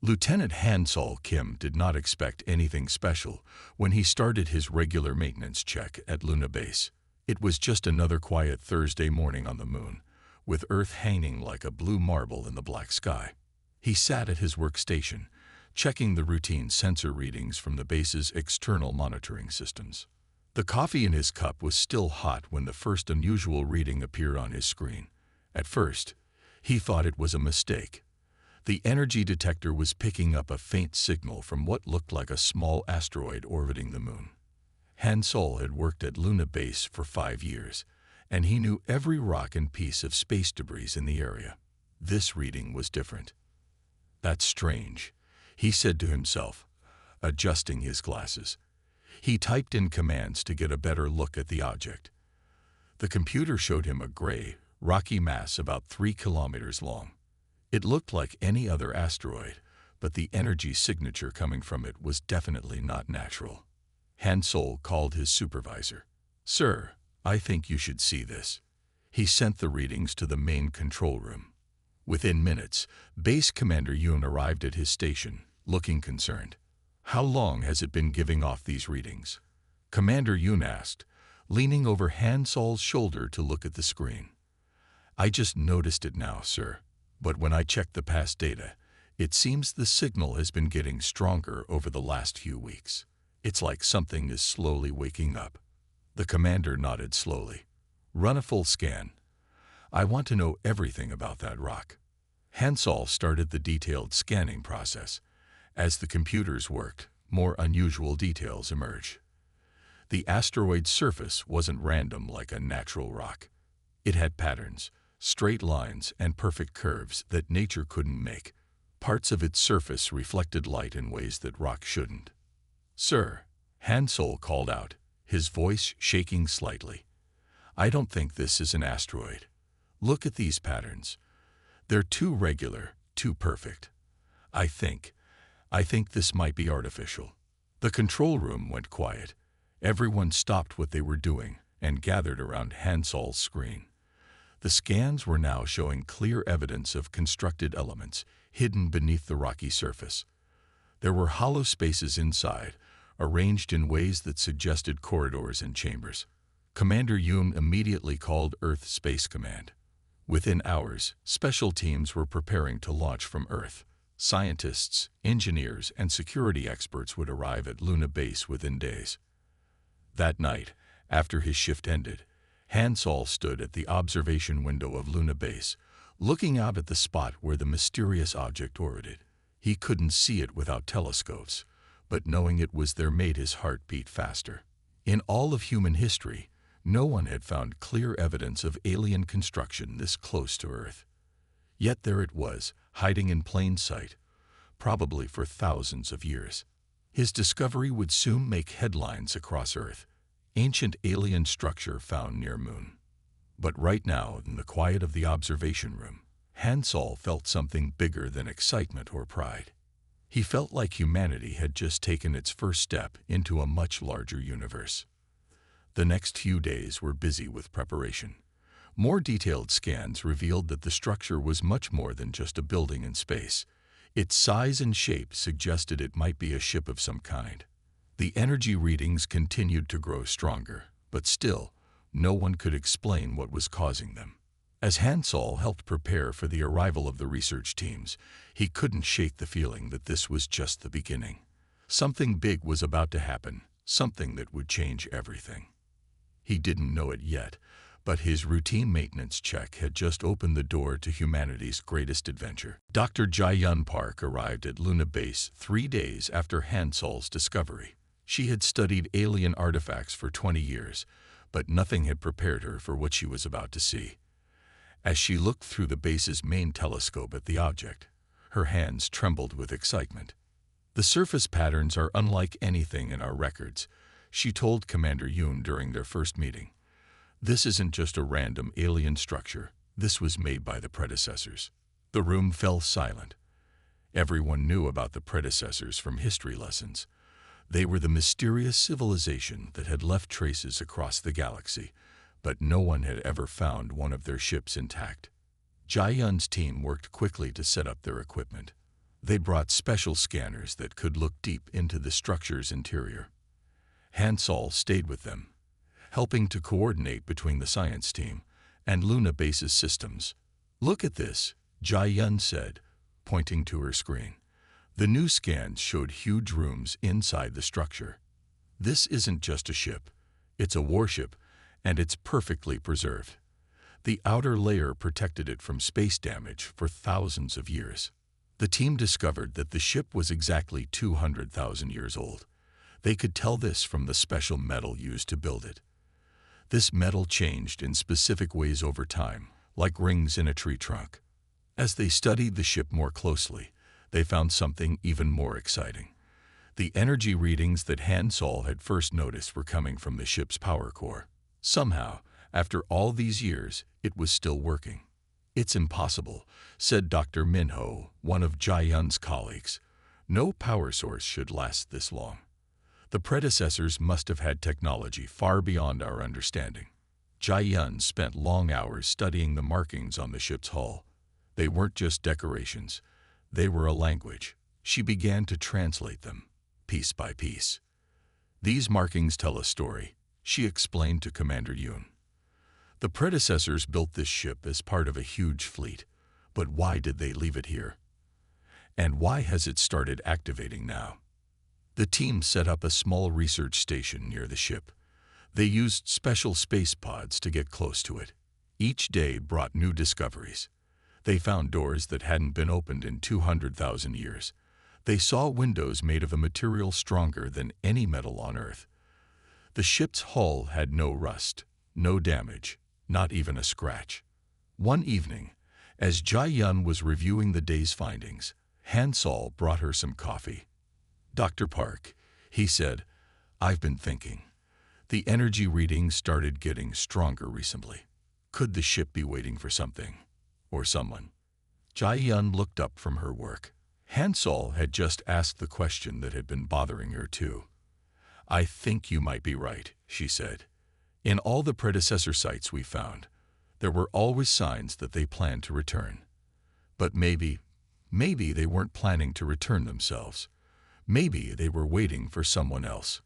Lieutenant Hansol Kim did not expect anything special when he started his regular maintenance check at Luna Base. It was just another quiet Thursday morning on the moon, with Earth hanging like a blue marble in the black sky. He sat at his workstation, checking the routine sensor readings from the base's external monitoring systems. The coffee in his cup was still hot when the first unusual reading appeared on his screen. At first, he thought it was a mistake. The energy detector was picking up a faint signal from what looked like a small asteroid orbiting the moon. Hansol had worked at Luna Base for 5 years, and he knew every rock and piece of space debris in the area. This reading was different. "That's strange," he said to himself, adjusting his glasses. He typed in commands to get a better look at the object. The computer showed him a gray, rocky mass about 3 kilometers long. It looked like any other asteroid, but the energy signature coming from it was definitely not natural. Hansol called his supervisor. "Sir, I think you should see this." He sent the readings to the main control room. Within minutes, Base Commander Yoon arrived at his station, looking concerned. "How long has it been giving off these readings?" Commander Yoon asked, leaning over Hansol's shoulder to look at the screen. "I just noticed it now, sir. But when I checked the past data, it seems the signal has been getting stronger over the last few weeks. It's like something is slowly waking up." The commander nodded slowly. "Run a full scan. I want to know everything about that rock." Hansol started the detailed scanning process. As the computers worked, more unusual details emerged. The asteroid's surface wasn't random like a natural rock. It had patterns, straight lines, and perfect curves that nature couldn't make. Parts of its surface reflected light in ways that rock shouldn't. "Sir," Hansol called out, his voice shaking slightly, "I don't think this is an asteroid. Look at these patterns. They're too regular, too perfect. I think this might be artificial." The control room went quiet. Everyone stopped what they were doing and gathered around Hansol's screen. The scans were now showing clear evidence of constructed elements hidden beneath the rocky surface. There were hollow spaces inside, arranged in ways that suggested corridors and chambers. Commander Yoon immediately called Earth Space Command. Within hours, special teams were preparing to launch from Earth. Scientists, engineers, and security experts would arrive at Luna Base within days. That night, after his shift ended, Hansol stood at the observation window of Luna Base, looking out at the spot where the mysterious object orbited. He couldn't see it without telescopes, but knowing it was there made his heart beat faster. In all of human history, no one had found clear evidence of alien construction this close to Earth. Yet there it was, hiding in plain sight, probably for thousands of years. His discovery would soon make headlines across Earth. Ancient alien structure found near moon. But right now, in the quiet of the observation room, Hansol felt something bigger than excitement or pride. He felt like humanity had just taken its first step into a much larger universe. The next few days were busy with preparation. More detailed scans revealed that the structure was much more than just a building in space. Its size and shape suggested it might be a ship of some kind. The energy readings continued to grow stronger, but still, no one could explain what was causing them. As Hansol helped prepare for the arrival of the research teams, he couldn't shake the feeling that this was just the beginning. Something big was about to happen, something that would change everything. He didn't know it yet, but his routine maintenance check had just opened the door to humanity's greatest adventure. Dr. Jae-yun Park arrived at Luna Base 3 days after Hansol's discovery. She had studied alien artifacts for 20 years, but nothing had prepared her for what she was about to see. As she looked through the base's main telescope at the object, her hands trembled with excitement. "The surface patterns are unlike anything in our records," she told Commander Yoon during their first meeting. "This isn't just a random alien structure. This was made by the predecessors." The room fell silent. Everyone knew about the predecessors from history lessons. They were the mysterious civilization that had left traces across the galaxy, but no one had ever found one of their ships intact. Jae-yun's team worked quickly to set up their equipment. They brought special scanners that could look deep into the structure's interior. Hansol stayed with them, helping to coordinate between the science team and Luna Base's systems. "Look at this," Jai-Yun said, pointing to her screen. The new scans showed huge rooms inside the structure. "This isn't just a ship. It's a warship, and it's perfectly preserved. The outer layer protected it from space damage for thousands of years." The team discovered that the ship was exactly 200,000 years old. They could tell this from the special metal used to build it. This metal changed in specific ways over time, like rings in a tree trunk. As they studied the ship more closely, they found something even more exciting. The energy readings that Hansol had first noticed were coming from the ship's power core. Somehow, after all these years, it was still working. "It's impossible," said Dr. Minho, one of Jai-Yun's colleagues. "No power source should last this long. The predecessors must have had technology far beyond our understanding." Jai-Yun spent long hours studying the markings on the ship's hull. They weren't just decorations. They were a language. She began to translate them, piece by piece. "These markings tell a story," she explained to Commander Yoon. "The predecessors built this ship as part of a huge fleet, but why did they leave it here? And why has it started activating now?" The team set up a small research station near the ship. They used special space pods to get close to it. Each day brought new discoveries. They found doors that hadn't been opened in 200,000 years. They saw windows made of a material stronger than any metal on Earth. The ship's hull had no rust, no damage, not even a scratch. One evening, as Jai-Yun was reviewing the day's findings, Hansol brought her some coffee. "Dr. Park," he said, "I've been thinking. The energy readings started getting stronger recently. Could the ship be waiting for something, or someone?" Jai-Yun looked up from her work. Hansol had just asked the question that had been bothering her too. "I think you might be right," she said. "In all the predecessor sites we found, there were always signs that they planned to return. But maybe they weren't planning to return themselves. Maybe they were waiting for someone else."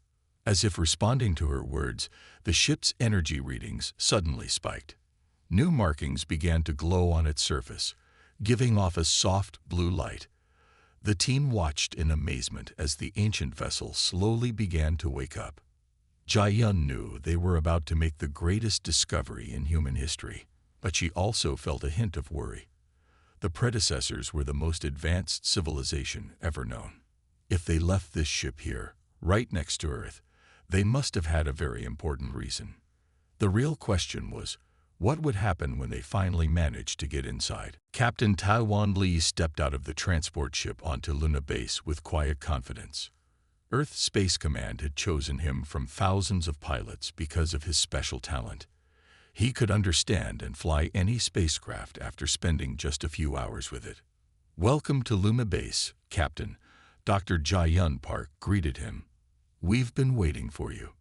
As if responding to her words, the ship's energy readings suddenly spiked. New markings began to glow on its surface, giving off a soft blue light. The team watched in amazement as the ancient vessel slowly began to wake up. Jai-Yun knew they were about to make the greatest discovery in human history, but she also felt a hint of worry. The predecessors were the most advanced civilization ever known. If they left this ship here, right next to Earth, they must have had a very important reason. The real question was, what would happen when they finally managed to get inside? Captain Taiwan Lee stepped out of the transport ship onto Luna Base with quiet confidence. Earth Space Command had chosen him from thousands of pilots because of his special talent. He could understand and fly any spacecraft after spending just a few hours with it. "Welcome to Luna Base, Captain," Dr. Jai-Yun Park greeted him. "We've been waiting for you."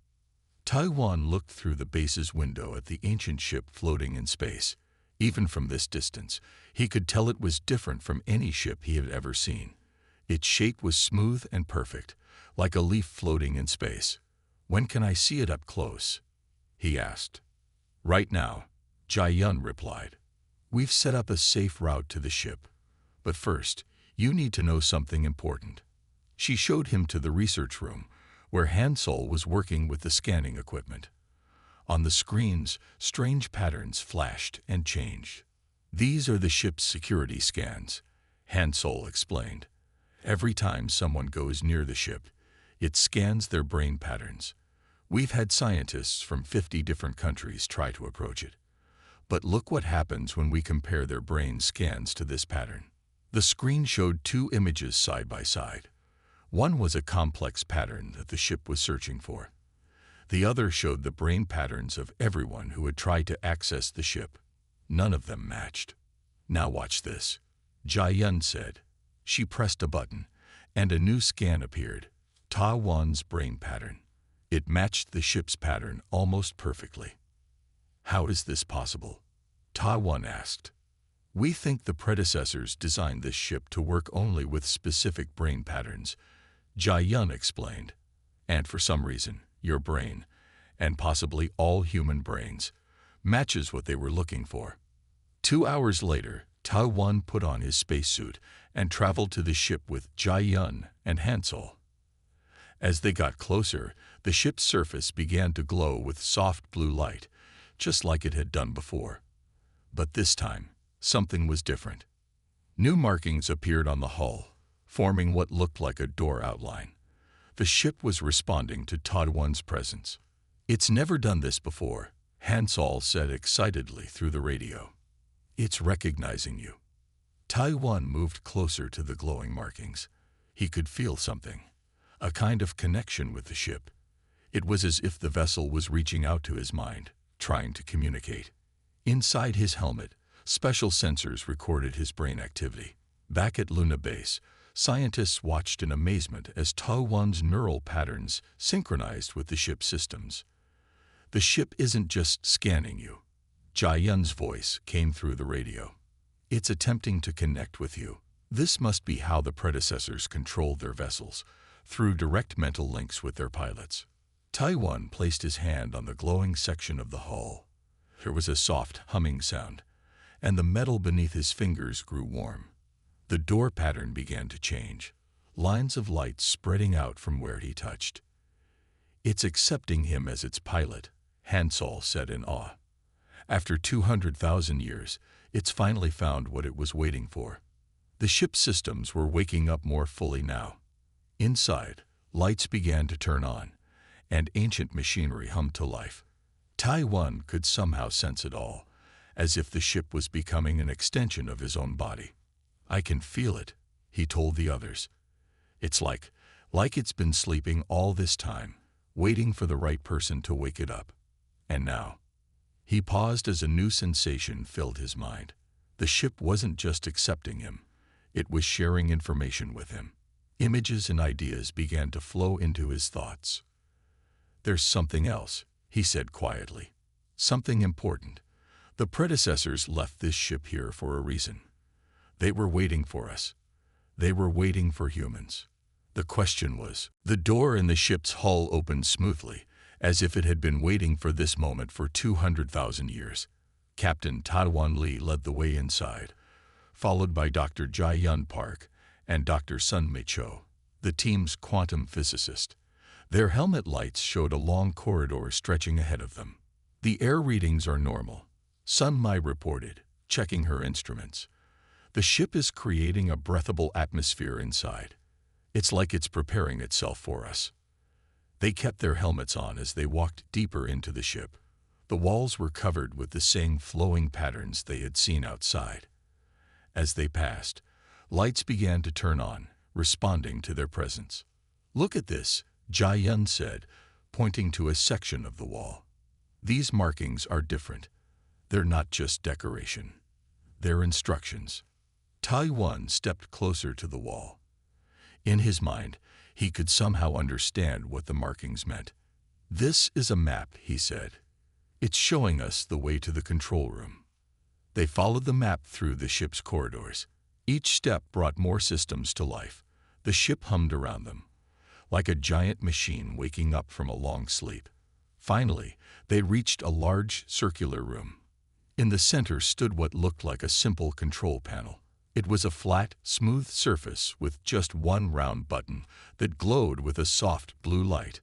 Taiwan looked through the base's window at the ancient ship floating in space. Even from this distance, he could tell it was different from any ship he had ever seen. Its shape was smooth and perfect, like a leaf floating in space. "When can I see it up close?" he asked. "Right now," Jai-Yun replied. "We've set up a safe route to the ship. But first, you need to know something important." She showed him to the research room, where Hansol was working with the scanning equipment. On the screens, strange patterns flashed and changed. "These are the ship's security scans," Hansol explained. "Every time someone goes near the ship, it scans their brain patterns. We've had scientists from 50 different countries try to approach it. But look what happens when we compare their brain scans to this pattern." The screen showed two images side by side. One was a complex pattern that the ship was searching for. The other showed the brain patterns of everyone who had tried to access the ship. None of them matched. "Now watch this," Jai-Yun said. She pressed a button, and a new scan appeared, Taiwan's brain pattern. It matched the ship's pattern almost perfectly. "How is this possible?" Taiwan asked. We think the predecessors designed this ship to work only with specific brain patterns, Jai-yun explained. And for some reason, your brain, and possibly all human brains, matches what they were looking for. 2 hours later, Taiwan put on his spacesuit and traveled to the ship with Jai-yun and Hansel. As they got closer, the ship's surface began to glow with soft blue light, just like it had done before. But this time, something was different. New markings appeared on the hull, forming what looked like a door outline. The ship was responding to Taiwan's presence. "It's never done this before," Hansel said excitedly through the radio. "It's recognizing you." Taiwan moved closer to the glowing markings. He could feel something, a kind of connection with the ship. It was as if the vessel was reaching out to his mind, trying to communicate. Inside his helmet, special sensors recorded his brain activity. Back at Luna Base, scientists watched in amazement as Taiwan's neural patterns synchronized with the ship's systems. "The ship isn't just scanning you," Jai-yun's voice came through the radio. "It's attempting to connect with you. This must be how the predecessors controlled their vessels, through direct mental links with their pilots." Taiwan placed his hand on the glowing section of the hull. There was a soft humming sound, and the metal beneath his fingers grew warm. The door pattern began to change, lines of light spreading out from where he touched. "It's accepting him as its pilot," Hansel said in awe. "After 200,000 years, it's finally found what it was waiting for." The ship's systems were waking up more fully now. Inside, lights began to turn on, and ancient machinery hummed to life. Taiwan could somehow sense it all, as if the ship was becoming an extension of his own body. "I can feel it," he told the others. "It's like it's been sleeping all this time, waiting for the right person to wake it up. And now." He paused as a new sensation filled his mind. The ship wasn't just accepting him, it was sharing information with him. Images and ideas began to flow into his thoughts. "There's something else," he said quietly. "Something important. The predecessors left this ship here for a reason. They were waiting for us. They were waiting for humans." The question was, the door in the ship's hull opened smoothly, as if it had been waiting for this moment for 200,000 years. Captain Taiwan Lee led the way inside, followed by Dr. Jai-yun Park and Dr. Sun Mei Cho, the team's quantum physicist. Their helmet lights showed a long corridor stretching ahead of them. "The air readings are normal," Sun Mai reported, checking her instruments. "The ship is creating a breathable atmosphere inside. It's like it's preparing itself for us." They kept their helmets on as they walked deeper into the ship. The walls were covered with the same flowing patterns they had seen outside. As they passed, lights began to turn on, responding to their presence. "Look at this," Jai-yun said, pointing to a section of the wall. "These markings are different. They're not just decoration. They're instructions." Taiwan stepped closer to the wall. In his mind, he could somehow understand what the markings meant. "This is a map," he said. "It's showing us the way to the control room." They followed the map through the ship's corridors. Each step brought more systems to life. The ship hummed around them, like a giant machine waking up from a long sleep. Finally, they reached a large circular room. In the center stood what looked like a simple control panel. It was a flat, smooth surface with just one round button that glowed with a soft blue light.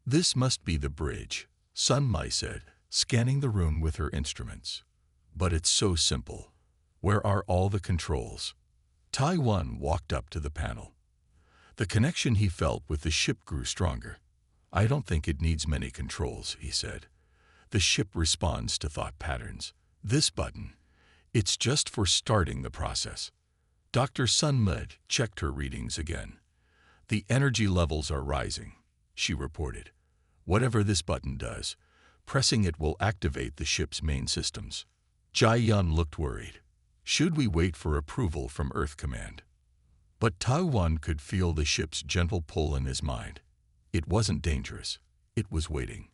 "This must be the bridge," Sun Mai said, scanning the room with her instruments. "But it's so simple. Where are all the controls?" Taiwan walked up to the panel. The connection he felt with the ship grew stronger. "I don't think it needs many controls," he said. "The ship responds to thought patterns. This button, it's just for starting the process." Dr. Sun Mei checked her readings again. "The energy levels are rising," she reported. "Whatever this button does, pressing it will activate the ship's main systems." Jai-yun looked worried. "Should we wait for approval from Earth Command?" But Taiwan could feel the ship's gentle pull in his mind. It wasn't dangerous. It was waiting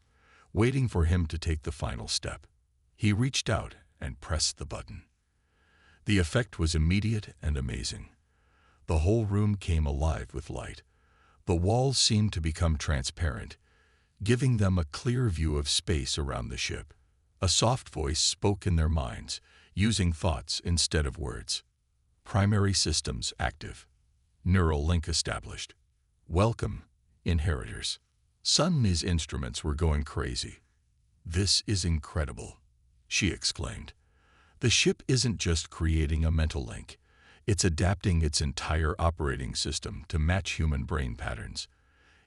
for him to take the final step. He reached out and pressed the button. The effect was immediate and amazing. The whole room came alive with light. The walls seemed to become transparent, giving them a clear view of space around the ship. A soft voice spoke in their minds, using thoughts instead of words. Primary systems active. Neural link established. Welcome, inheritors. Sun's instruments were going crazy. This is incredible, she exclaimed. The ship isn't just creating a mental link. It's adapting its entire operating system to match human brain patterns.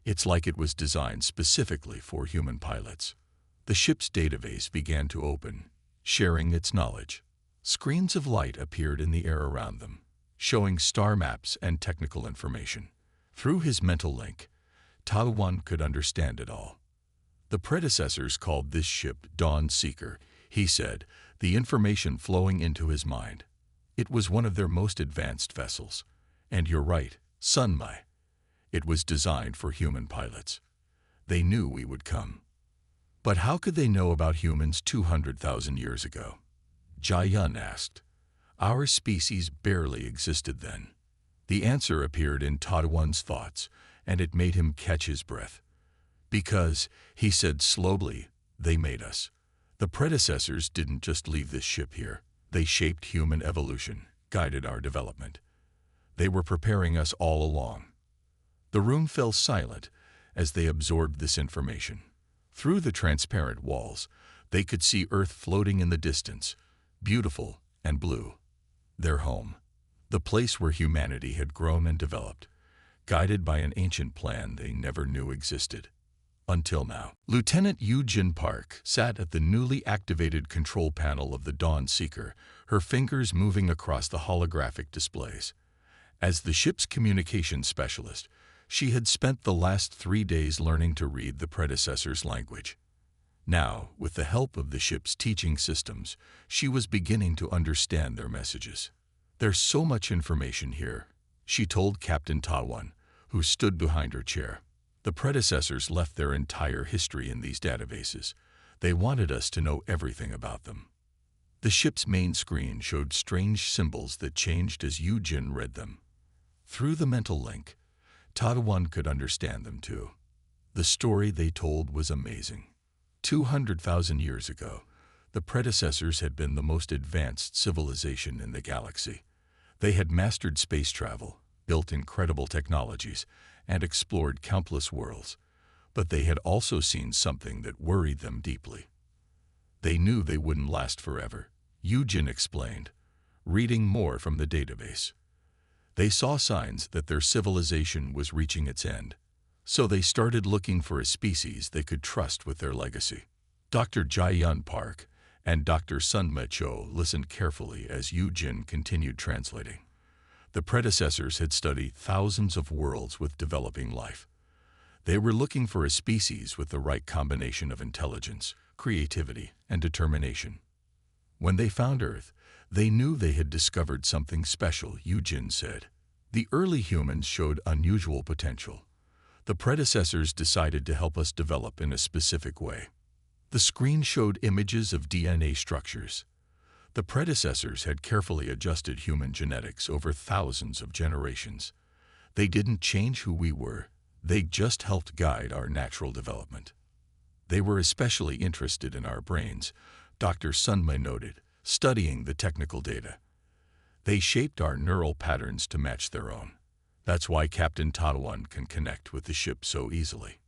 It's like it was designed specifically for human pilots. The ship's database began to open, sharing its knowledge. Screens of light appeared in the air around them, showing star maps and technical information. Through his mental link, Tawan could understand it all. The predecessors called this ship Dawn Seeker, he said, the information flowing into his mind. It was one of their most advanced vessels. And you're right, Sunmai. It was designed for human pilots. They knew we would come. But how could they know about humans 200,000 years ago? Jayun asked. Our species barely existed then. The answer appeared in Tawan's thoughts, and it made him catch his breath. Because, he said slowly, they made us. The predecessors didn't just leave this ship here. They shaped human evolution, guided our development. They were preparing us all along. The room fell silent as they absorbed this information. Through the transparent walls, they could see Earth floating in the distance, beautiful and blue. Their home, the place where humanity had grown and developed, guided by an ancient plan they never knew existed. Until now. Lieutenant Yu-Jin Park sat at the newly activated control panel of the Dawn Seeker, her fingers moving across the holographic displays. As the ship's communications specialist, she had spent the last 3 days learning to read the predecessor's language. Now, with the help of the ship's teaching systems, she was beginning to understand their messages. There's so much information here, she told Captain Tawan, who stood behind her chair. The predecessors left their entire history in these databases. They wanted us to know everything about them. The ship's main screen showed strange symbols that changed as Yu-Jin read them. Through the mental link, Tawan could understand them too. The story they told was amazing. 200,000 years ago, the predecessors had been the most advanced civilization in the galaxy. They had mastered space travel, built incredible technologies, and explored countless worlds, but they had also seen something that worried them deeply. They knew they wouldn't last forever, Yu-Jin explained, reading more from the database. They saw signs that their civilization was reaching its end, so they started looking for a species they could trust with their legacy. Dr. Jayun Park and Dr. Sunma Cho listened carefully as Yu-Jin continued translating. The predecessors had studied thousands of worlds with developing life. They were looking for a species with the right combination of intelligence, creativity, and determination. When they found Earth, they knew they had discovered something special, Yu-Jin said. The early humans showed unusual potential. The predecessors decided to help us develop in a specific way. The screen showed images of DNA structures. The predecessors had carefully adjusted human genetics over thousands of generations. They didn't change who we were, they just helped guide our natural development. They were especially interested in our brains, Dr. Sunma noted, studying the technical data. They shaped our neural patterns to match their own. That's why Captain Tawan can connect with the ship so easily.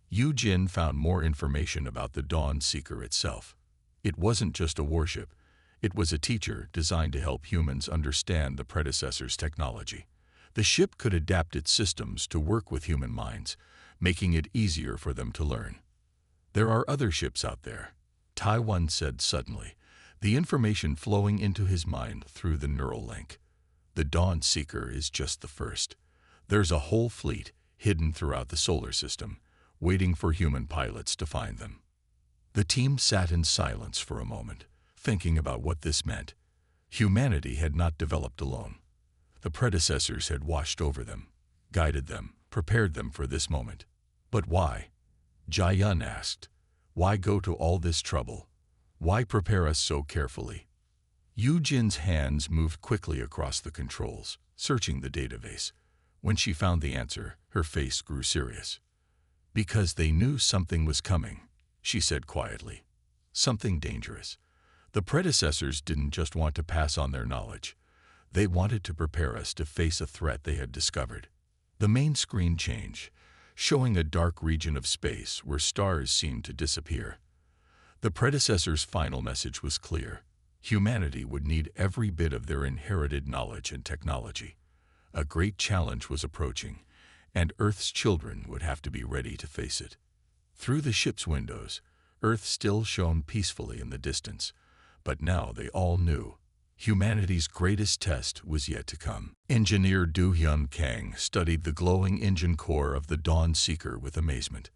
Yu-Jin found more information about the Dawn Seeker itself. It wasn't just a warship. It was a teacher designed to help humans understand the predecessor's technology. The ship could adapt its systems to work with human minds, making it easier for them to learn. There are other ships out there, Tawan said suddenly, the information flowing into his mind through the neural link. The Dawn Seeker is just the first. There's a whole fleet hidden throughout the solar system, waiting for human pilots to find them. The team sat in silence for a moment, thinking about what this meant. Humanity had not developed alone. The predecessors had watched over them, guided them, prepared them for this moment. But why? Jayun asked. Why go to all this trouble? Why prepare us so carefully? Yujin's hands moved quickly across the controls, searching the database. When she found the answer, her face grew serious. "Because they knew something was coming," she said quietly. "Something dangerous. The predecessors didn't just want to pass on their knowledge. They wanted to prepare us to face a threat they had discovered." The main screen changed, showing a dark region of space where stars seemed to disappear. The predecessors' final message was clear. Humanity would need every bit of their inherited knowledge and technology. A great challenge was approaching, and Earth's children would have to be ready to face it. Through the ship's windows, Earth still shone peacefully in the distance, but now they all knew humanity's greatest test was yet to come. Engineer Do-hyun Kang studied the glowing engine core of the Dawn Seeker with amazement.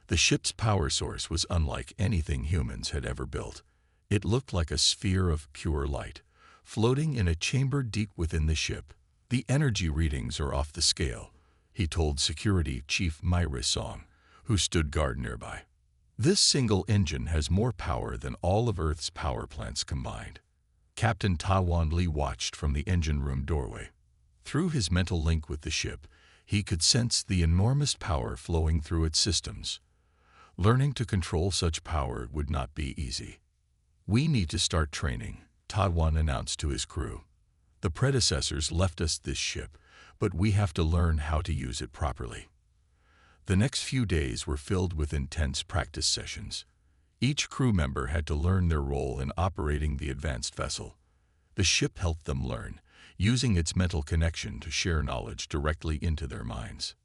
The ship's power source was unlike anything humans had ever built. It looked like a sphere of pure light, floating in a chamber deep within the ship. "The energy readings are off the scale," he told Security Chief Myra Song, who stood guard nearby. "This single engine has more power than all of Earth's power plants combined." Captain Tawan Lee watched from the engine room doorway. Through his mental link with the ship, he could sense the enormous power flowing through its systems. Learning to control such power would not be easy. "We need to start training," Tawan announced to his crew. "The predecessors left us this ship, but we have to learn how to use it properly." The next few days were filled with intense practice sessions. Each crew member had to learn their role in operating the advanced vessel. The ship helped them learn, using its mental connection to share knowledge directly into their minds.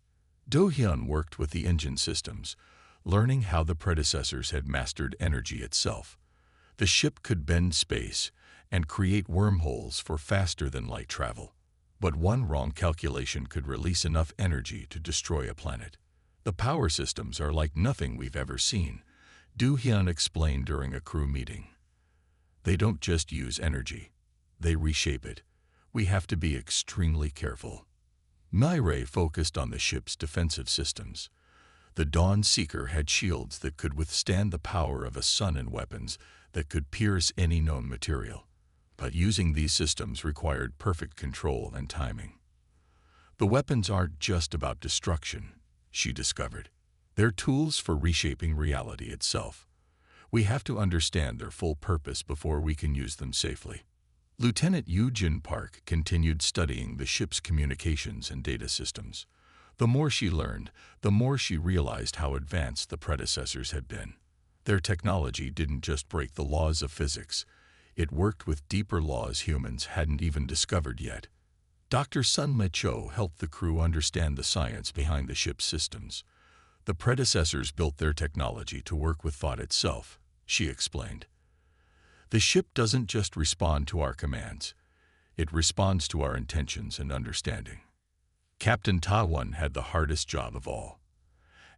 Do-hyun worked with the engine systems, learning how the predecessors had mastered energy itself. The ship could bend space and create wormholes for faster-than-light travel. But one wrong calculation could release enough energy to destroy a planet. "The power systems are like nothing we've ever seen," Do-hyun explained during a crew meeting. "They don't just use energy. They reshape it. We have to be extremely careful." Myra focused on the ship's defensive systems. The Dawn Seeker had shields that could withstand the power of a sun and weapons that could pierce any known material. But using these systems required perfect control and timing. "The weapons aren't just about destruction," she discovered. "They're tools for reshaping reality itself. We have to understand their full purpose before we can use them safely." Lieutenant Yoo-jin Park continued studying the ship's communications and data systems. The more she learned, the more she realized how advanced the predecessors had been. Their technology didn't just break the laws of physics. It worked with deeper laws humans hadn't even discovered yet. Dr. Sun Me-cho helped the crew understand the science behind the ship's systems. "The predecessors built their technology to work with thought itself," she explained. "The ship doesn't just respond to our commands. It responds to our intentions and understanding." Captain Tawan had the hardest job of all.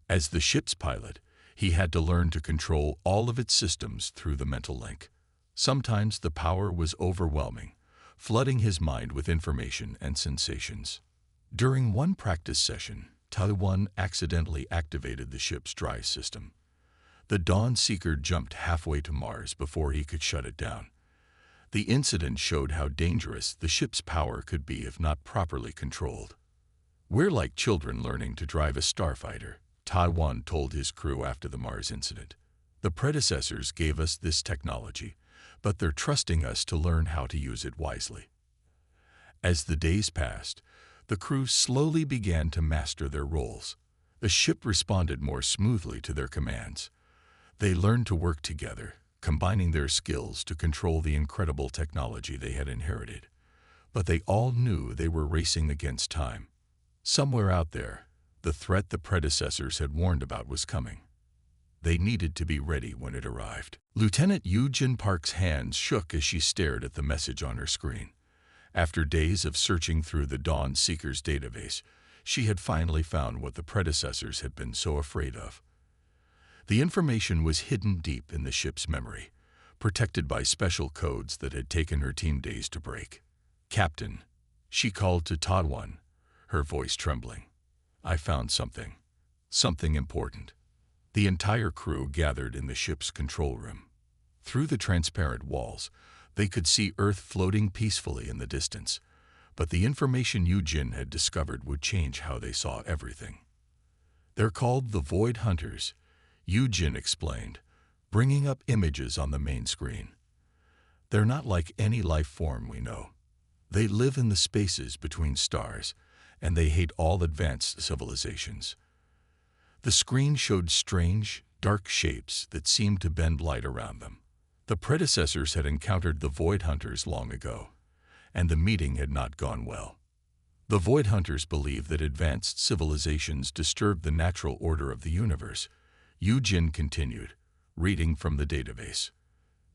As the ship's pilot, he had to learn to control all of its systems through the mental link. Sometimes the power was overwhelming, flooding his mind with information and sensations. During one practice session, Tawan accidentally activated the ship's drive system. The Dawn Seeker jumped halfway to Mars before he could shut it down. The incident showed how dangerous the ship's power could be if not properly controlled. "We're like children learning to drive a starfighter," Tawan told his crew after the Mars incident. "The predecessors gave us this technology, but they're trusting us to learn how to use it wisely." As the days passed, the crew slowly began to master their roles. The ship responded more smoothly to their commands. They learned to work together, combining their skills to control the incredible technology they had inherited. But they all knew they were racing against time. Somewhere out there, the threat the predecessors had warned about was coming. They needed to be ready when it arrived. Lieutenant Yoo-jin Park's hands shook as she stared at the message on her screen. After days of searching through the Dawn Seeker's database, she had finally found what the predecessors had been so afraid of. The information was hidden deep in the ship's memory, protected by special codes that had taken her team days to break. "Captain," she called to Tawan, her voice trembling. "I found something. Something important." The entire crew gathered in the ship's control room. Through the transparent walls, They could see Earth floating peacefully in the distance, but the information Yujin had discovered would change how they saw everything. They're called the Void Hunters, Yujin explained, bringing up images on the main screen. They're not like any life form we know. They live in the spaces between stars, and they hate all advanced civilizations. The screen showed strange, dark shapes that seemed to bend light around them. The predecessors had encountered the Void Hunters long ago, and the meeting had not gone well. The Void Hunters believe that advanced civilizations disturb the natural order of the universe. Yujin continued, reading from the database.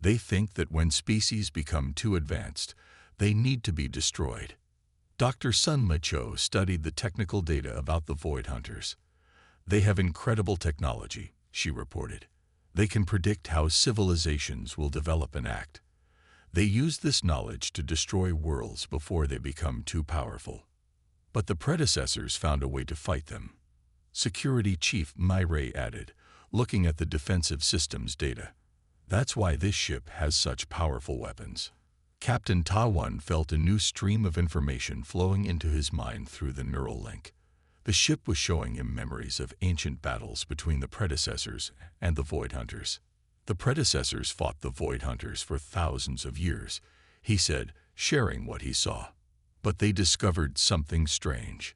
They think that when species become too advanced, they need to be destroyed. Dr. Sun Macho studied the technical data about the Void Hunters. They have incredible technology, she reported. They can predict how civilizations will develop and act. They use this knowledge to destroy worlds before they become too powerful. But the predecessors found a way to fight them. Security Chief Myray added, looking at the defensive systems data. That's why this ship has such powerful weapons. Captain Tawan felt a new stream of information flowing into his mind through the neural link. The ship was showing him memories of ancient battles between the predecessors and the Void Hunters. The predecessors fought the Void Hunters for thousands of years, he said, sharing what he saw. But they discovered something strange.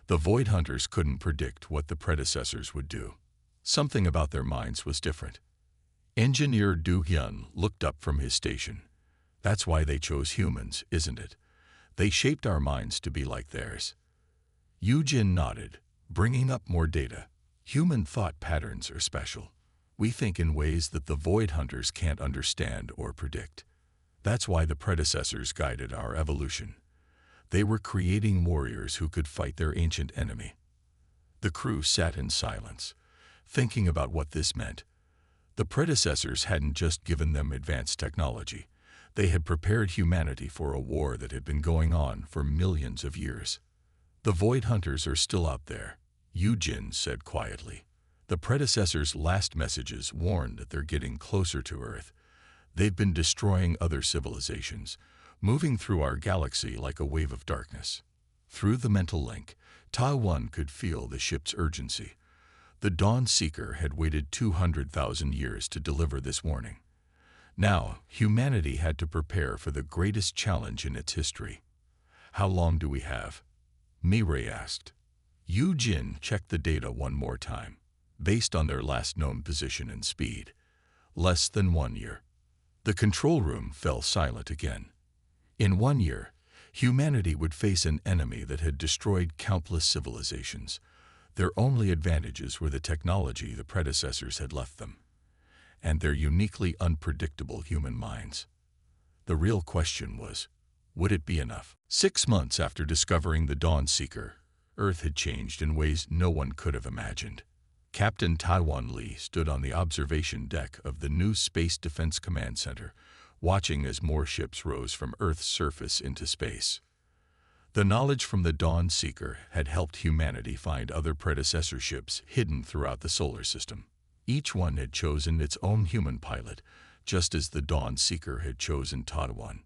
The Void Hunters couldn't predict what the predecessors would do. Something about their minds was different. Engineer Du Hyun looked up from his station. That's why they chose humans, isn't it? They shaped our minds to be like theirs. Yujin nodded, bringing up more data. Human thought patterns are special. We think in ways that the Void Hunters can't understand or predict. That's why the predecessors guided our evolution. They were creating warriors who could fight their ancient enemy. The crew sat in silence, thinking about what this meant. The predecessors hadn't just given them advanced technology. They had prepared humanity for a war that had been going on for millions of years. The Void Hunters are still out there, Yujin said quietly. The predecessors' last messages warned that they're getting closer to Earth. They've been destroying other civilizations, moving through our galaxy like a wave of darkness. Through the mental link, Taiwan could feel the ship's urgency. The Dawn Seeker had waited 200,000 years to deliver this warning. Now, humanity had to prepare for the greatest challenge in its history. How long do we have? Mirai asked. Yujin checked the data one more time, based on their last known position and speed. Less than 1 year. The control room fell silent again. In 1 year, humanity would face an enemy that had destroyed countless civilizations. Their only advantages were the technology the predecessors had left them, and their uniquely unpredictable human minds. The real question was, would it be enough? 6 months after discovering the Dawn Seeker, Earth had changed in ways no one could have imagined. Captain Taiwan Lee stood on the observation deck of the new Space Defense Command Center, watching as more ships rose from Earth's surface into space. The knowledge from the Dawn Seeker had helped humanity find other predecessor ships hidden throughout the solar system. Each one had chosen its own human pilot, just as the Dawn Seeker had chosen Taiwan.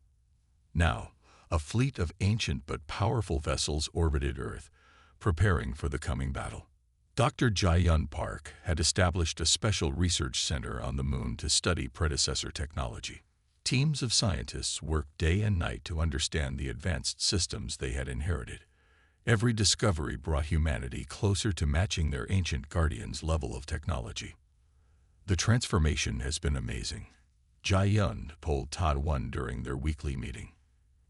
Now, a fleet of ancient but powerful vessels orbited Earth, preparing for the coming battle. Dr. Jae-yun Park had established a special research center on the moon to study predecessor technology. Teams of scientists worked day and night to understand the advanced systems they had inherited. Every discovery brought humanity closer to matching their ancient guardians' level of technology. The transformation has been amazing, Jae-yun told Taiwan during their weekly meeting.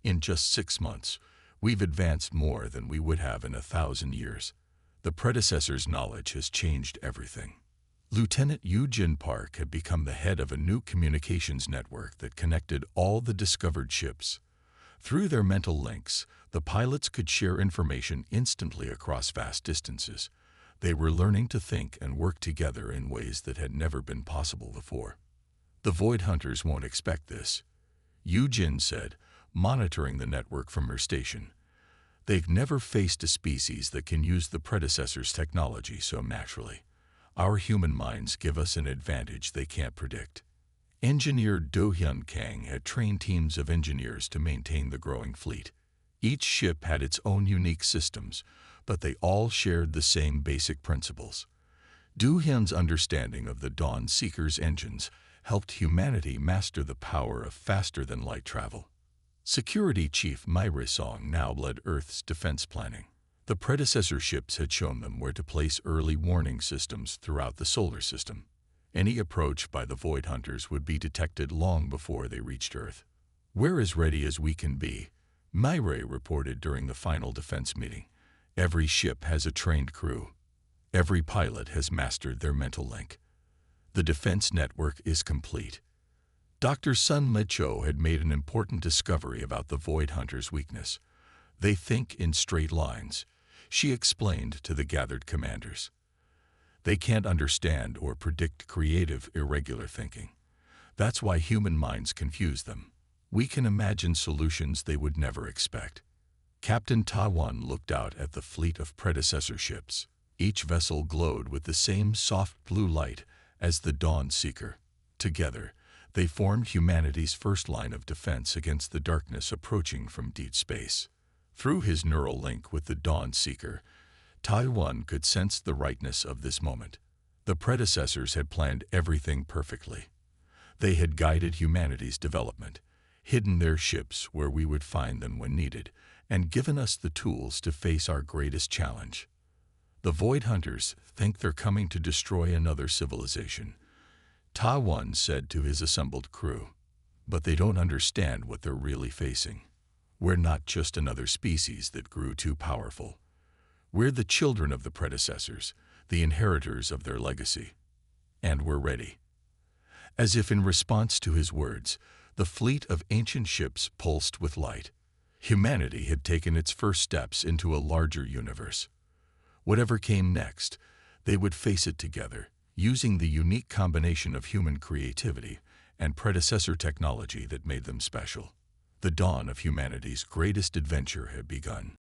In just 6 months, we've advanced more than we would have in 1,000 years. The predecessor's knowledge has changed everything. Lieutenant Yujin Park had become the head of a new communications network that connected all the discovered ships. Through their mental links, the pilots could share information instantly across vast distances. They were learning to think and work together in ways that had never been possible before. The Void Hunters won't expect this, Yujin said, monitoring the network from her station. They've never faced a species that can use the predecessor's technology so naturally. Our human minds give us an advantage they can't predict. Engineer Do Hyun Kang had trained teams of engineers to maintain the growing fleet. Each ship had its own unique systems, but they all shared the same basic principles. Do Hyun's understanding of the Dawn Seeker's engines helped humanity master the power of faster-than-light travel. Security Chief Myra Song now led Earth's defense planning. The predecessor ships had shown them where to place early warning systems throughout the solar system. Any approach by the Void Hunters would be detected long before they reached Earth. "We're as ready as we can be," Myra reported during the final defense meeting. "Every ship has a trained crew. Every pilot has mastered their mental link. The defense network is complete." Dr. Sun Mecho had made an important discovery about the Void Hunters' weakness. They think in straight lines, she explained to the gathered commanders. They can't understand or predict creative, irregular thinking. That's why human minds confuse them. We can imagine solutions they would never expect. Captain Taiwan looked out at the fleet of predecessor ships. Each vessel glowed with the same soft blue light as the Dawn Seeker. Together, they formed humanity's first line of defense against the darkness approaching from deep space. Through his neural link with the Dawn Seeker, Taiwan could sense the rightness of this moment. The predecessors had planned everything perfectly. They had guided humanity's development, hidden their ships where we would find them when needed, and given us the tools to face our greatest challenge. The Void Hunters think they're coming to destroy another civilization, Taiwan said to his assembled crew. But they don't understand what they're really facing. We're not just another species that grew too powerful. We're the children of the predecessors, the inheritors of their legacy. And we're ready. As if in response to his words, the fleet of ancient ships pulsed with light. Humanity had taken its first steps into a larger universe. Whatever came next, they would face it together, using the unique combination of human creativity and predecessor technology that made them special. The dawn of humanity's greatest adventure had begun.